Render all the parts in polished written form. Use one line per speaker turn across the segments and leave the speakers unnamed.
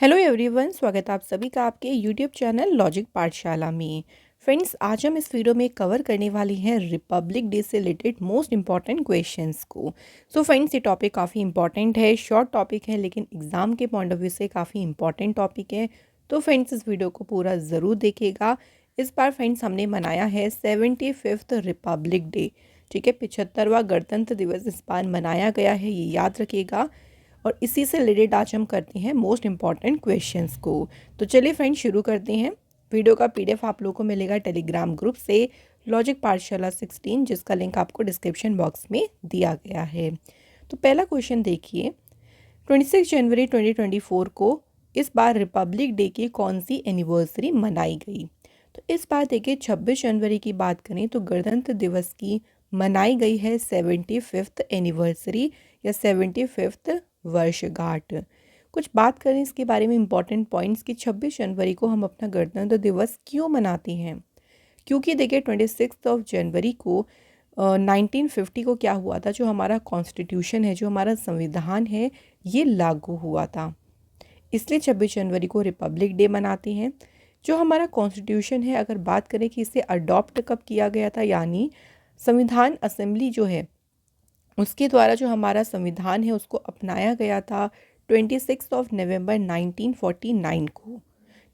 Hello everyone, स्वागत है आप सभी का आपके यूट्यूब चैनल लॉजिक पाठशाला में। फ्रेंड्स, आज हम इस वीडियो में कवर करने वाली हैं रिपब्लिक डे से रिलेटेड मोस्ट इंपॉर्टेंट क्वेश्चंस को। फ्रेंड्स, ये टॉपिक काफ़ी इंपॉर्टेंट है, शॉर्ट टॉपिक है लेकिन एग्जाम के पॉइंट ऑफ व्यू से काफ़ी इंपॉर्टेंट टॉपिक है। तो फ्रेंड्स, इस वीडियो को पूरा ज़रूर देखिएगा। इस बार फ्रेंड्स हमने मनाया है 75th रिपब्लिक डे। ठीक है, 75वां गणतंत्र दिवस इस बार मनाया गया है, ये याद रखिएगा। और इसी से रिलेटेड आज हम करते हैं मोस्ट इंपॉर्टेंट क्वेश्चंस को। तो चलिए फ्रेंड्स, शुरू करते हैं। वीडियो का पीडीएफ आप लोगों को मिलेगा टेलीग्राम ग्रुप से, लॉजिक पाठशाला 16, जिसका लिंक आपको डिस्क्रिप्शन बॉक्स में दिया गया है। तो पहला क्वेश्चन देखिए, 26 जनवरी 2024 को इस बार रिपब्लिक डे की कौन सी एनिवर्सरी मनाई गई? तो इस बार देखिए 26 जनवरी की बात करें तो गणतंत्र दिवस की मनाई गई है 75th एनिवर्सरी या 75th वर्षगांठ। कुछ बात करें इसके बारे में इंपॉर्टेंट पॉइंट्स कि 26 जनवरी को हम अपना गणतंत्र दिवस क्यों मनाते हैं। क्योंकि देखिए 26 जनवरी को 1950 को क्या हुआ था, जो हमारा कॉन्स्टिट्यूशन है, जो हमारा संविधान है, ये लागू हुआ था। इसलिए 26 जनवरी को रिपब्लिक डे मनाते हैं। जो हमारा कॉन्स्टिट्यूशन है, अगर बात करें कि इसे अडॉप्ट कब किया गया था, यानी संविधान असेंबली जो है उसके द्वारा जो हमारा संविधान है उसको अपनाया गया था 26 नवंबर 1949 को।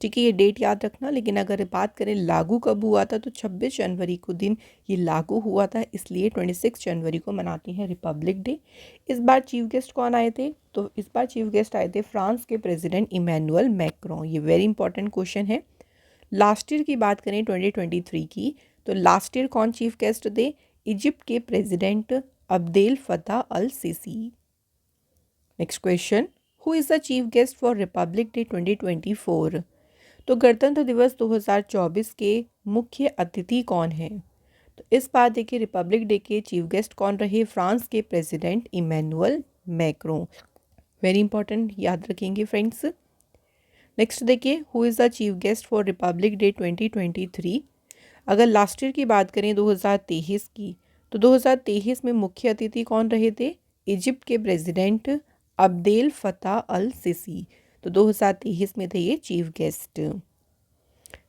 ठीक है, ये डेट याद रखना। लेकिन अगर बात करें लागू कब हुआ था, तो 26 जनवरी को दिन ये लागू हुआ था, इसलिए 26 जनवरी को मनाते हैं रिपब्लिक डे। इस बार चीफ गेस्ट कौन आए थे? तो इस बार चीफ गेस्ट आए थे फ्रांस के प्रेसिडेंट इमैनुअल मैक्रों। ये वेरी इंपॉर्टेंट क्वेश्चन है। लास्ट ईयर की बात करें 2023 की, तो लास्ट ईयर कौन चीफ गेस्ट थे? इजिप्ट के president Abdel Fattah al Sisi. Next question, who is the chief guest for Republic Day 2024? तो गणतंत्र दिवस 2024 के मुख्य अतिथि कौन है? तो इस बार देखिए रिपब्लिक डे के चीफ गेस्ट कौन रहे? फ्रांस के president Emmanuel Macron. Very important, याद रखेंगे फ्रेंड्स। नेक्स्ट देखिए, who is the chief guest for Republic Day 2023? अगर लास्ट ईयर की बात करें 2023 की, तो 2023 में मुख्य अतिथि कौन रहे थे? इजिप्ट के president Abdel Fattah al CC. तो 2023 में थे ये chief guest.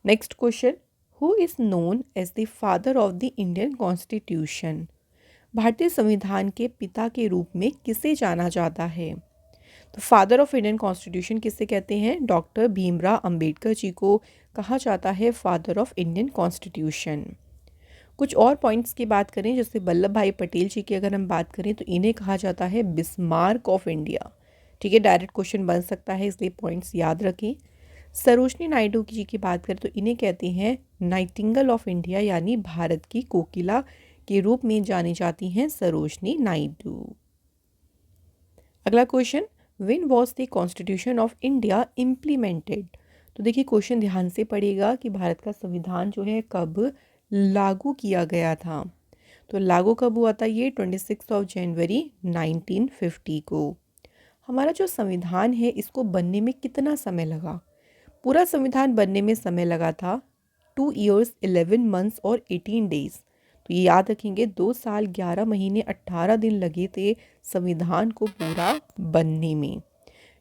Next question, who is known as the father of the Indian constitution? भारतीय संविधान के पिता के रूप में किसे जाना जाता है? तो फादर ऑफ इंडियन कॉन्स्टिट्यूशन किसे कहते हैं? डॉक्टर भीमराव अंबेडकर जी को कहा जाता है फादर ऑफ इंडियन कॉन्स्टिट्यूशन। कुछ और पॉइंट्स की बात करें, जैसे वल्लभ भाई पटेल जी की अगर हम बात करें तो इन्हें कहा जाता है बिस्मार्क ऑफ इंडिया। ठीक है, डायरेक्ट क्वेश्चन बन सकता है, इसलिए पॉइंट्स याद रखें। सरोजनी नायडू जी की बात करें तो इन्हें कहते हैं नाइटिंगेल ऑफ इंडिया, यानी भारत की कोकिला के रूप में जानी जाती हैं सरोजनी नायडू। अगला question, when was the constitution of India implemented? तो देखिए क्वेश्चन ध्यान से पढ़िएगा कि भारत का संविधान जो है कब लागू किया गया था। तो लागू कब हुआ था? ये 26 जनवरी 1950 को। हमारा जो संविधान है इसको बनने में कितना समय लगा? पूरा संविधान बनने में समय लगा था 2 years 11 months और 18 days। तो ये याद रखेंगे, 2 साल 11 महीने 18 दिन लगे थे संविधान को पूरा बनने में।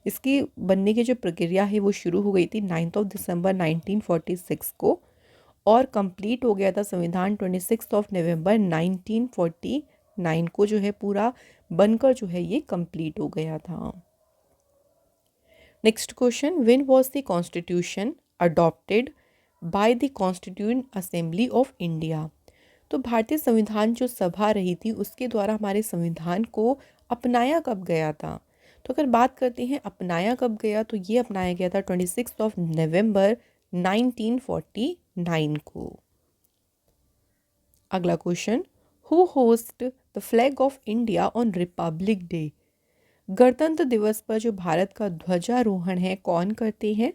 इसकी बनने की जो प्रक्रिया है वो शुरू हो गई थी 9 दिसंबर 1946 को, और कंप्लीट हो गया था संविधान 26 नवंबर 1949 को, जो है पूरा बनकर जो है ये कंप्लीट हो गया था। Next question, when was the constitution adopted by the constituent assembly of India? तो भारतीय संविधान जो सभा रही थी उसके द्वारा हमारे संविधान को अपनाया कब गया था? तो अगर बात करते हैं अपनाया कब गया, तो ये अपनाया गया था 26 नवंबर 1949 को। अगला question, who host the flag of India on republic day? गणतंत्र दिवस पर जो भारत का ध्वजारोहण है कौन करते हैं?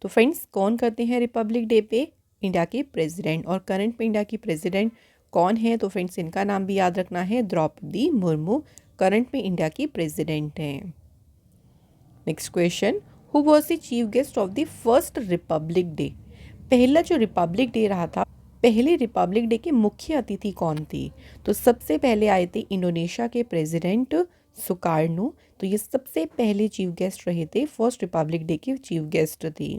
तो फ्रेंड्स, कौन करते हैं रिपब्लिक डे पे? इंडिया के प्रेसिडेंट। और करंट में इंडिया की प्रेसिडेंट कौन है? तो फ्रेंड्स, इनका नाम भी याद रखना है, द्रौपदी मुर्मू करंट में इंडिया की प्रेसिडेंट हैं। Next question, who was the chief guest of the first Republic day? पहला जो रिपब्लिक डे रहा था, पहले रिपब्लिक डे के मुख्य अतिथि कौन थे? तो सबसे पहले आए थे इंडोनेशिया के प्रेसिडेंट सुकार्नो। तो ये सबसे पहले चीफ गेस्ट रहे थे, फर्स्ट रिपब्लिक डे के चीफ गेस्ट थे।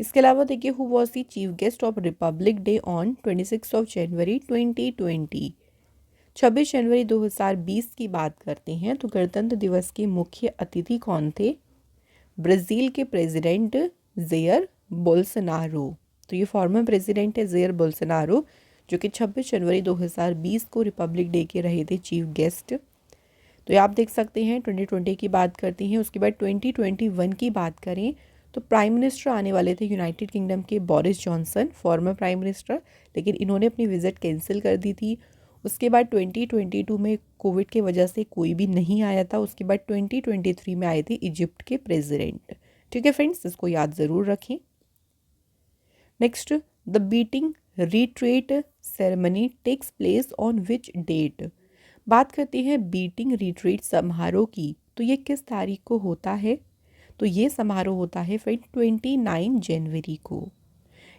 इसके अलावा देखिए, who was the chief guest of Republic day on 26 of January 2020। 26 जनवरी 2020 की बात करते हैं तो गणतंत्र दिवस के मुख्य अतिथि कौन थे? ब्राज़ील के प्रेसिडेंट जेयर बोल्सोनारो। तो ये फॉर्मर प्रेसिडेंट है जेयर बोल्सोनारो, जो कि 26 जनवरी 2020 को रिपब्लिक डे के रहे थे चीफ गेस्ट। तो ये आप देख सकते हैं 2020 की बात करती हैं। उसके बाद 2021 की बात करें तो प्राइम मिनिस्टर आने वाले थे यूनाइटेड किंगडम के Boris Johnson, former prime minister, लेकिन इन्होंने अपनी विजिट कैंसिल कर दी थी। उसके बाद 2022 में कोविड की वजह से कोई भी नहीं आया था। उसके बाद 2023 में आए थे इजिप्ट के प्रेसिडेंट। ठीक है फ्रेंड्स, इसको याद ज़रूर रखें। Next, the beating retreat ceremony takes place on which date. बात करते हैं बीटिंग रिट्रीट समारोह की, तो ये किस तारीख को होता है? तो ये समारोह होता है फ्रेंड 29 जनवरी को।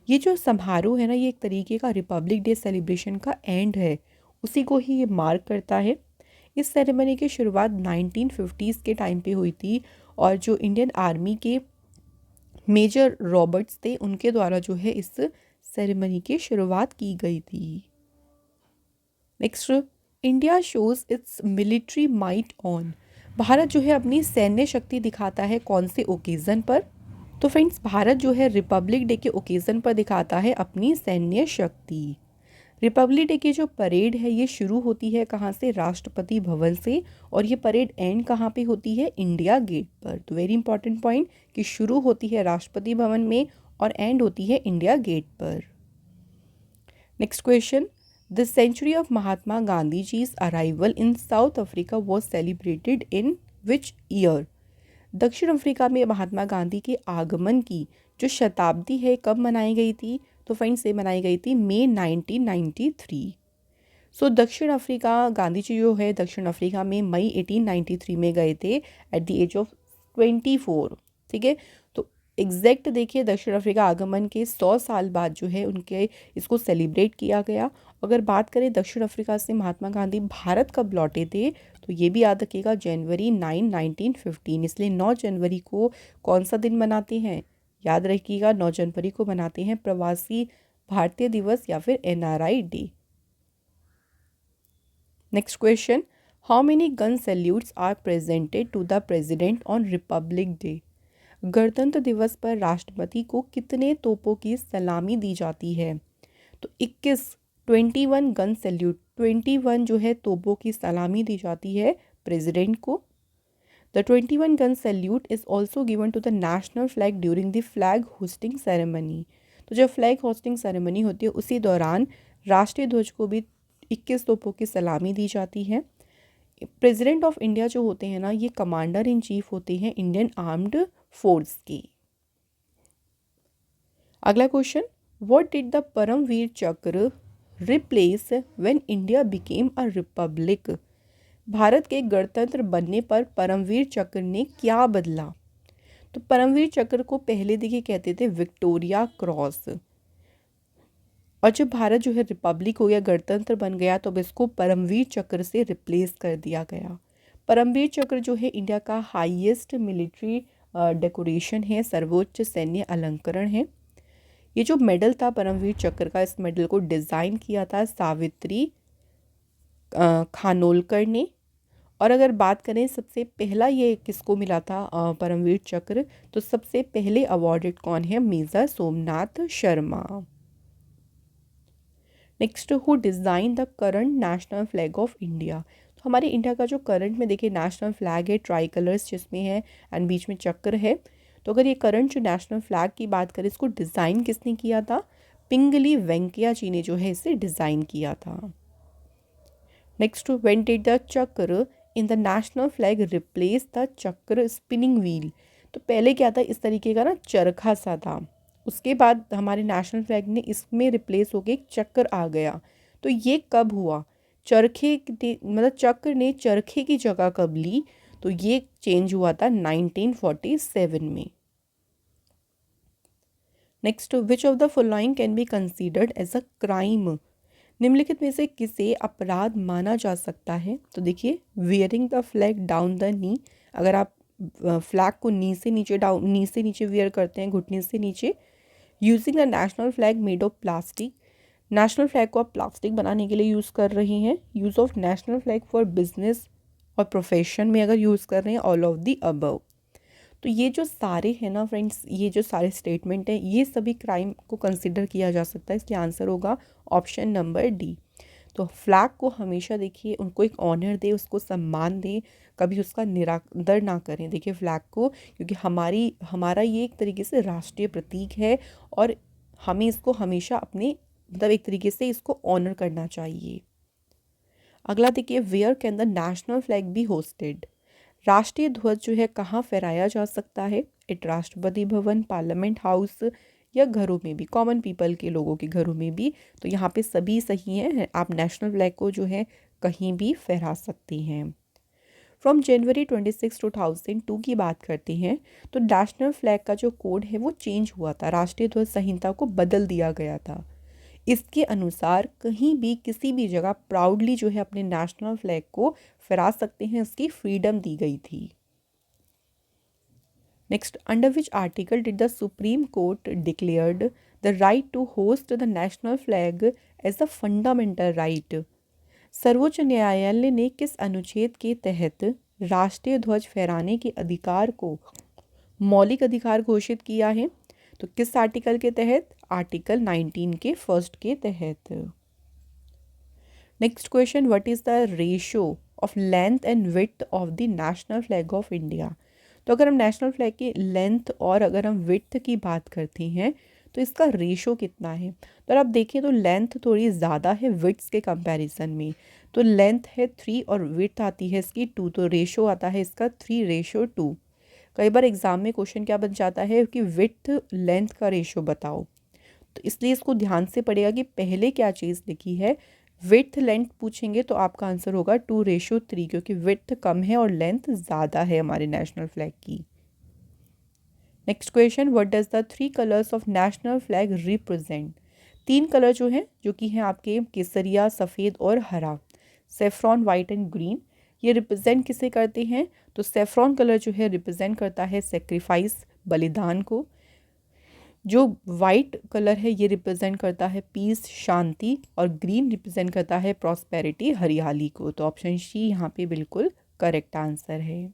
ये जो समारोह है ना, ये एक तरीके का रिपब्लिक डे सेलिब्रेशन का एंड है, उसी को ही ये मार्क करता है। इस सेरेमनी की शुरुआत 1950s के टाइम पे हुई थी और जो इंडियन आर्मी के मेजर रॉबर्ट्स थे उनके द्वारा जो है इस सेरेमनी की शुरुआत की गई थी। Next, India shows it's military might on. Bharat जो है अपनी सैन्य शक्ति दिखाता है कौन से ओकेज़न पर? तो फ्रेंड्स, भारत जो है रिपब्लिक डे के ओकेज़न पर दिखाता है अपनी सैन्य शक्ति। रिपब्लिक डे की जो परेड है ये शुरू होती है कहाँ से? राष्ट्रपति भवन से। और ये परेड एंड कहाँ पे होती है? इंडिया गेट पर। तो वेरी इंपॉर्टेंट पॉइंट कि शुरू होती है राष्ट्रपति भवन में और एंड होती है इंडिया गेट पर। Next question, the century of Mahatma Gandhi ji's arrival in South Africa was celebrated in which year. दक्षिण अफ्रीका में महात्मा गांधी के आगमन की जो शताब्दी है कब मनाई गई थी? तो फ्रेंड्स, से मनाई गई थी मई 1993। सो दक्षिण अफ्रीका, गांधी जी जो है दक्षिण अफ्रीका में मई 1893 में गए थे एट द एज ऑफ 24। ठीक है, तो एग्जैक्ट देखिए दक्षिण अफ्रीका आगमन के 100 साल बाद जो है उनके इसको सेलिब्रेट किया गया। अगर बात करें दक्षिण अफ्रीका से महात्मा गांधी भारत कब लौटे थे, तो ये भी याद रखिएगा जनवरी 9, 1915। इसलिए 9 जनवरी को कौन सा दिन मनाते हैं? याद रखिएगा 9 जनवरी को मनाते हैं प्रवासी भारतीय दिवस या फिर NRI day. Next question, how many gun salutes are presented to the president on republic day. गणतंत्र दिवस पर राष्ट्रपति को कितने तोपों की सलामी दी जाती है? तो 21 गन सैल्यूट, 21 जो है तोपों की सलामी दी जाती है प्रेसिडेंट को। The 21 gun salute is also given to the national flag during the flag hoisting ceremony. तो जब फ्लैग होस्टिंग सेरेमनी होती है उसी दौरान राष्ट्रीय ध्वज को भी 21 तोपों की सलामी दी जाती है। प्रेसिडेंट ऑफ इंडिया जो होते हैं ना, ये कमांडर इन चीफ होते हैं इंडियन आर्म्ड फोर्स की। अगला question, what did the Param Vir Chakra replace when India became a republic. Bharat के गणतंत्र बनने पर परमवीर चक्र ने क्या बदला? तो परमवीर चक्र को पहले देखिए कहते थे विक्टोरिया क्रॉस, और जब भारत जो है रिपब्लिक हो गया, गणतंत्र बन गया, तो अब इसको परमवीर चक्र से रिप्लेस कर दिया गया। परमवीर चक्र जो है इंडिया का हाईएस्ट मिलिट्री डेकोरेशन है, सर्वोच्च सैन्य अलंकरण है। ये जो मेडल था परमवीर चक्र का, इस मेडल को डिज़ाइन किया था सावित्री खानोलकर ने। और अगर बात करें सबसे पहला ये किसको मिला था परमवीर चक्र, तो सबसे पहले अवॉर्डेड कौन है? Major Somnath Sharma. Next, who design the current national flag of India. तो हमारे इंडिया का जो करंट में देखिए नेशनल फ्लैग है, ट्राई कलर्स जिसमें है एंड बीच में चक्र है। तो अगर ये करंट जो नेशनल फ्लैग की बात करें, इसको डिज़ाइन किसने किया था? पिंगली वेंकैया जी ने जो है इसे डिज़ाइन किया था। नेक्स्ट, व्हेन डिड द चक्र in the national flag replace the चक्र स्पिनिंग व्हील। तो पहले क्या था, इस तरीके का ना चरखा सा था, उसके बाद हमारे नेशनल फ्लैग ने इसमें रिप्लेस होके एक चक्र आ गया। तो ये कब हुआ? चरखे मतलब चक्र ने चरखे की जगह कब ली? तो ये चेंज हुआ था 1947 में। Next, which of the following can be considered as a crime. निम्नलिखित में से किसे अपराध माना जा सकता है? तो देखिए, wearing the flag down the knee, अगर आप फ्लैग को नी से नीचे वियर करते हैं, घुटने से नीचे। Using the national flag made of plastic, national flag को आप प्लास्टिक बनाने के लिए यूज़ कर रही हैं। Use of national flag for business और प्रोफेशन में अगर यूज़ कर रहे हैं, ऑल ऑफ दी अबव। तो ये जो सारे हैं ना फ्रेंड्स, ये जो सारे स्टेटमेंट हैं, ये सभी क्राइम को कंसिडर किया जा सकता है। इसलिए आंसर होगा ऑप्शन नंबर डी। तो फ्लैग को हमेशा देखिए, उनको एक ऑनर दे, उसको सम्मान दें, कभी उसका निरादर ना करें। देखिए फ्लैग को, क्योंकि हमारा ये एक तरीके से राष्ट्रीय प्रतीक है और हमें इसको हमेशा अपने मतलब एक तरीके से इसको ऑनर करना चाहिए। अगला देखिए, where can the national flag be hoisted? राष्ट्रीय ध्वज जो है कहाँ फहराया जा सकता है? It Rashtrapati Bhavan, parliament house या घरों में भी, कॉमन पीपल के लोगों के घरों में भी। तो यहाँ पे सभी सही हैं, आप नेशनल फ्लैग को जो है कहीं भी फहरा सकती हैं। फ्रॉम जनवरी 26 2002 की बात करते हैं तो नेशनल फ्लैग का जो कोड है वो चेंज हुआ था, राष्ट्रीय ध्वज संहिता को बदल दिया गया था। इसके अनुसार कहीं भी किसी भी जगह प्राउडली जो है अपने नेशनल फ्लैग को फहरा सकते हैं, इसकी फ्रीडम दी गई थी। Next, under which article did the supreme court declared the right to hoist the national flag as a fundamental right? सर्वोच्च न्यायालय ने किस अनुच्छेद के तहत राष्ट्रीय ध्वज फहराने के अधिकार को मौलिक अधिकार घोषित किया है? तो किस आर्टिकल के तहत? आर्टिकल 19 के फर्स्ट के तहत। Next question, what is the ratio of length and width of the national flag of India? तो अगर हम नेशनल फ्लैग की लेंथ और अगर हम विड्थ की बात करते हैं तो इसका रेशो कितना है? तो आप देखें तो लेंथ थोड़ी ज़्यादा है विड्थ के कंपैरिजन में। तो लेंथ है 3 और विड्थ आती है इसकी 2, तो रेशो आता है इसका 3:2। कई बार एग्जाम में क्वेश्चन क्या बन जाता है कि विड्थ लेंथ का रेशो बताओ, तो इसलिए इसको ध्यान से पड़ेगा कि पहले क्या चीज़ लिखी है। विड्थ लेंथ पूछेंगे तो आपका आंसर होगा 2:3, क्योंकि विड्थ कम है और लेंथ ज़्यादा है हमारे नेशनल फ्लैग की। Next question, what does the 3 colours of national flag represent? 3 colour जो हैं जो कि हैं आपके केसरिया, सफ़ेद और हरा, सेफ्रॉन, वाइट एंड ग्रीन, ये रिप्रेजेंट किसे करते हैं? तो सेफ्रॉन कलर जो है रिप्रेजेंट करता है सेक्रीफाइस, बलिदान को। जो वाइट कलर है ये रिप्रेजेंट करता है पीस, शांति, और ग्रीन रिप्रेजेंट करता है प्रॉस्पेरिटी, हरियाली को। तो ऑप्शन सी यहाँ पे बिल्कुल करेक्ट आंसर है।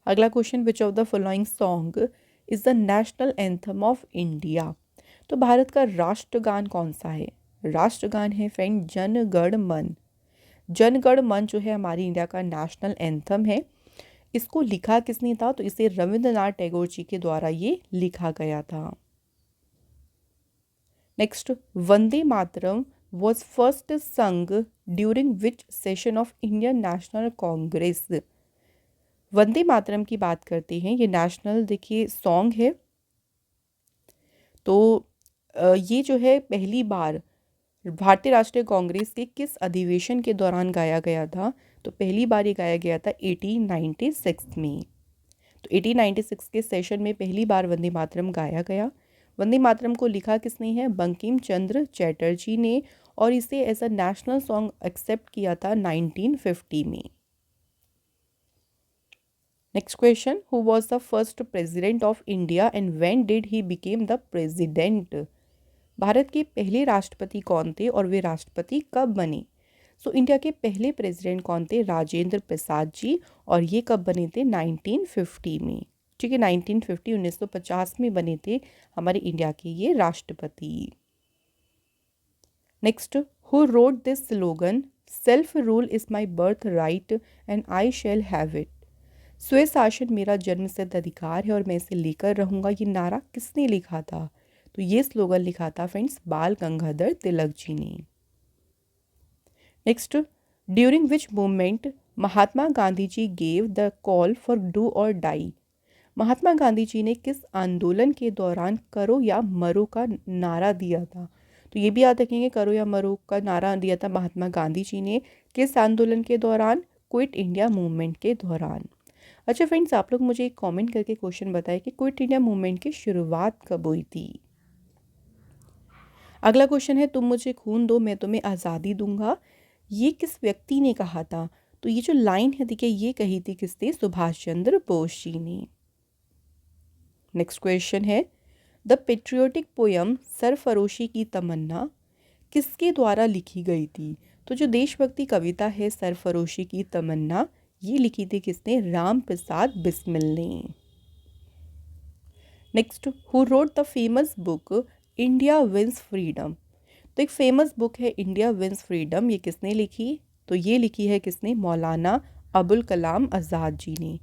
अगला question, which of the following song is the national anthem of India? तो भारत का राष्ट्रगान कौन सा है? राष्ट्रगान है फ्रेंड जन गण मन। जन गण मन जो है हमारी इंडिया का नेशनल एंथम है। इसको लिखा किसने था? तो इसे रविंद्रनाथ टैगोर जी के द्वारा ये लिखा गया था। Next, Vande Mataram was first sung during which session of Indian National Congress? Vande Mataram की बात करते हैं, ये नेशनल देखिए सॉन्ग है। तो ये जो है पहली बार भारतीय राष्ट्रीय कांग्रेस के किस अधिवेशन के दौरान गाया गया था? तो पहली बार ये गाया गया था 1896 में। तो 1896 के सेशन में पहली बार वंदे मातरम गाया गया। वंदे मातरम को लिखा किसने है? बंकिम चंद्र चटर्जी ने, और इसे as a national song accept किया था 1950 में। Next question, who was the first president of India and when did he became the president? भारत के पहले राष्ट्रपति कौन थे और वे राष्ट्रपति कब बने? सो इंडिया के पहले प्रेसिडेंट कौन थे? राजेंद्र प्रसाद जी, और ये कब बने थे? 1950 में। ठीक है, 1950 में बने थे हमारे इंडिया के ये राष्ट्रपति। Next, who wrote this slogan self rule is my birth right and I shall have it? स्वशासन मेरा जन्मसिद्ध अधिकार है और मैं इसे लेकर रहूँगा, ये नारा किसने लिखा था? तो ये स्लोगन लिखा था फ्रेंड्स बाल गंगाधर तिलक जी ने। Next, during which movement Mahatma Gandhi ji gave the call for do or die? Mahatma Gandhi ji ने किस आंदोलन के दौरान करो या मरो का नारा दिया था? तो ये भी याद रखेंगे, करो या मरो का नारा दिया था महात्मा गांधी जी ने किस आंदोलन के दौरान? क्विट इंडिया मूवमेंट के दौरान। अच्छा फ्रेंड्स, आप लोग मुझे एक कमेंट करके क्वेश्चन बताएं कि क्विट इंडिया मूवमेंट की शुरुआत कब हुई थी? अगला क्वेश्चन है, तुम मुझे खून दो मैं तुम्हें आज़ादी दूंगा, ये किस व्यक्ति ने कहा था? तो ये जो लाइन है देखिए, ये कही थी किसने? सुभाष चंद्र बोस जी ने। नेक्स्ट क्वेश्चन है, द पेट्रियोटिक पोयम सरफरोशी की तमन्ना किसके द्वारा लिखी गई थी? तो जो देशभक्ति कविता है सरफरोशी की तमन्ना, ये लिखी थी किसने? राम प्रसाद बिस्मिल ने। Next, who wrote the famous book India wins freedom? तो एक फेमस बुक है इंडिया विंस फ्रीडम, ये किसने लिखी? तो ये लिखी है किसने? मौलाना अबुल कलाम आज़ाद जी ने।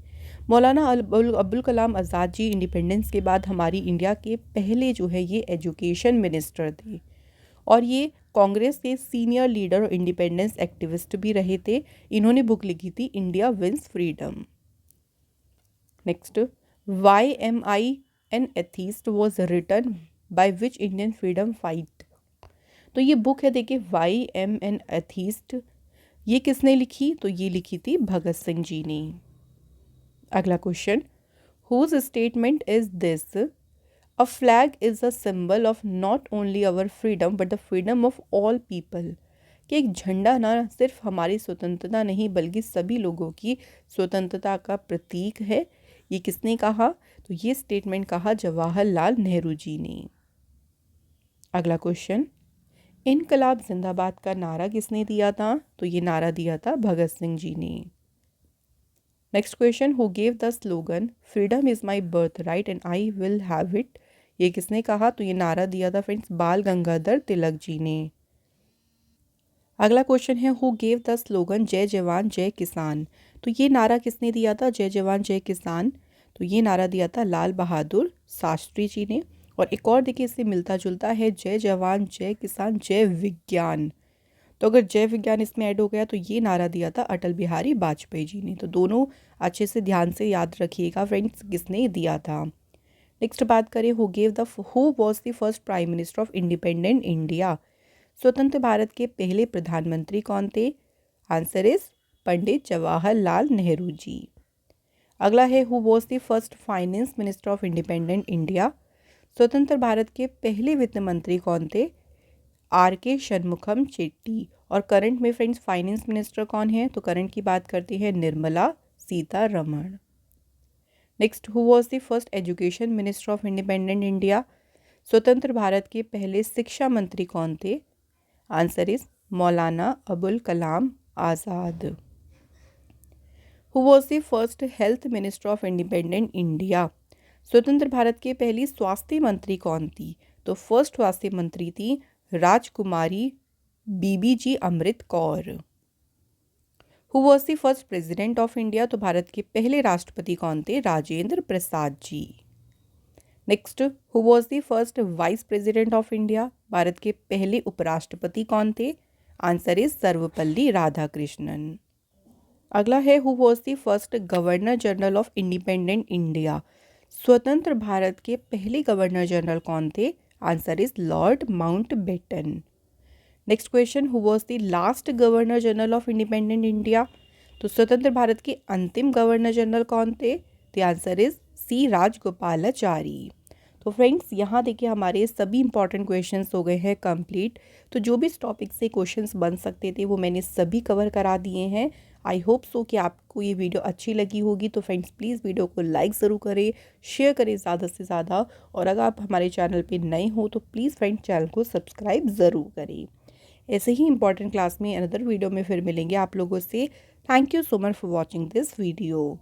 मौलाना अबुल कलाम आज़ाद जी इंडिपेंडेंस के बाद हमारी इंडिया के पहले जो है ये एजुकेशन मिनिस्टर थे, और ये कांग्रेस के सीनियर लीडर और इंडिपेंडेंस एक्टिविस्ट भी रहे थे। इन्होंने बुक लिखी थी India wins freedom. Next, why am I an atheist was written by which Indian freedom fight? तो ये बुक है देखिए, वाई एम एन एथीस्ट, ये किसने लिखी? तो ये लिखी थी भगत सिंह जी ने। अगला question, whose statement is this? A flag is a symbol of not only our freedom but the freedom of all people. कि एक झंडा ना सिर्फ हमारी स्वतंत्रता नहीं बल्कि सभी लोगों की स्वतंत्रता का प्रतीक है। ये किसने कहा? तो ये स्टेटमेंट कहा जवाहरलाल नेहरू जी ने। अगला क्वेश्चन, इनकलाब जिंदाबाद का नारा किसने दिया था? तो ये नारा दिया था भगत सिंह जी ने। Next question, who gave the slogan freedom is my birth right and I will have it? ये किसने कहा? तो ये नारा दिया था फ्रेंड्स बाल गंगाधर तिलक जी ने। अगला क्वेश्चन है, हु गेव द स्लोगन जय जवान जय किसान? तो ये नारा किसने दिया था? जय जवान जय किसान, तो ये नारा दिया था लाल बहादुर शास्त्री जी ने। और एक और देखिए इससे मिलता जुलता है, जय जवान जय किसान जय विज्ञान। तो अगर जय विज्ञान इसमें ऐड हो गया तो ये नारा दिया था अटल बिहारी वाजपेयी जी ने। तो दोनों अच्छे से ध्यान से याद रखिएगा फ्रेंड्स किसने दिया था। नेक्स्ट बात करें, who was the first prime minister of independent India? स्वतंत्र भारत के पहले प्रधानमंत्री कौन थे? Answer is Pandit Jawaharlal Nehru ji. अगला है, who was the first finance minister of independent India? स्वतंत्र भारत के पहले वित्त मंत्री कौन थे? आर के शनमुखम चेट्टी। और करंट में फ्रेंड्स फाइनेंस मिनिस्टर कौन है? तो करंट की बात करते हैं Nirmala Sitharaman. Next, who was the first education minister of independent India? स्वतंत्र भारत के पहले शिक्षा मंत्री कौन थे? Answer is Maulana Abul Kalam Azad. Who was the first health minister of independent India? स्वतंत्र भारत के पहली स्वास्थ्य मंत्री कौन थी? तो फर्स्ट स्वास्थ्य मंत्री थी Rajkumari Bibi ji Amrit Kaur. Who was the first president of India? तो भारत के पहले राष्ट्रपति कौन थे? Rajendra Prasad ji. Next, who was the first vice president of India? Bharat के पहले उपराष्ट्रपति कौन थे? Answer is Sarvepalli Radhakrishnan. अगला है, who was the first governor general of independent India? स्वतंत्र भारत के पहले गवर्नर जनरल कौन थे? Answer is Lord Mountbatten. Next question, who was the last governor general of independent India? तो स्वतंत्र भारत के अंतिम गवर्नर जनरल कौन थे? The answer is C Rajagopalachari. तो फ्रेंड्स यहाँ देखिए हमारे सभी इंपॉर्टेंट क्वेश्चंस हो गए हैं कंप्लीट। तो जो भी इस टॉपिक से क्वेश्चंस बन सकते थे वो मैंने सभी कवर करा दिए हैं। आई होप सो कि आपको ये वीडियो अच्छी लगी होगी। तो फ्रेंड्स प्लीज़ वीडियो को लाइक ज़रूर करें, शेयर करें ज़्यादा से ज़्यादा। और अगर आप हमारे चैनल पे नए हो तो प्लीज़ फ्रेंड्स चैनल को सब्सक्राइब ज़रूर करें। ऐसे ही इंपॉर्टेंट क्लास में अनदर वीडियो में फिर मिलेंगे आप लोगों से। Thank you so much for watching this video.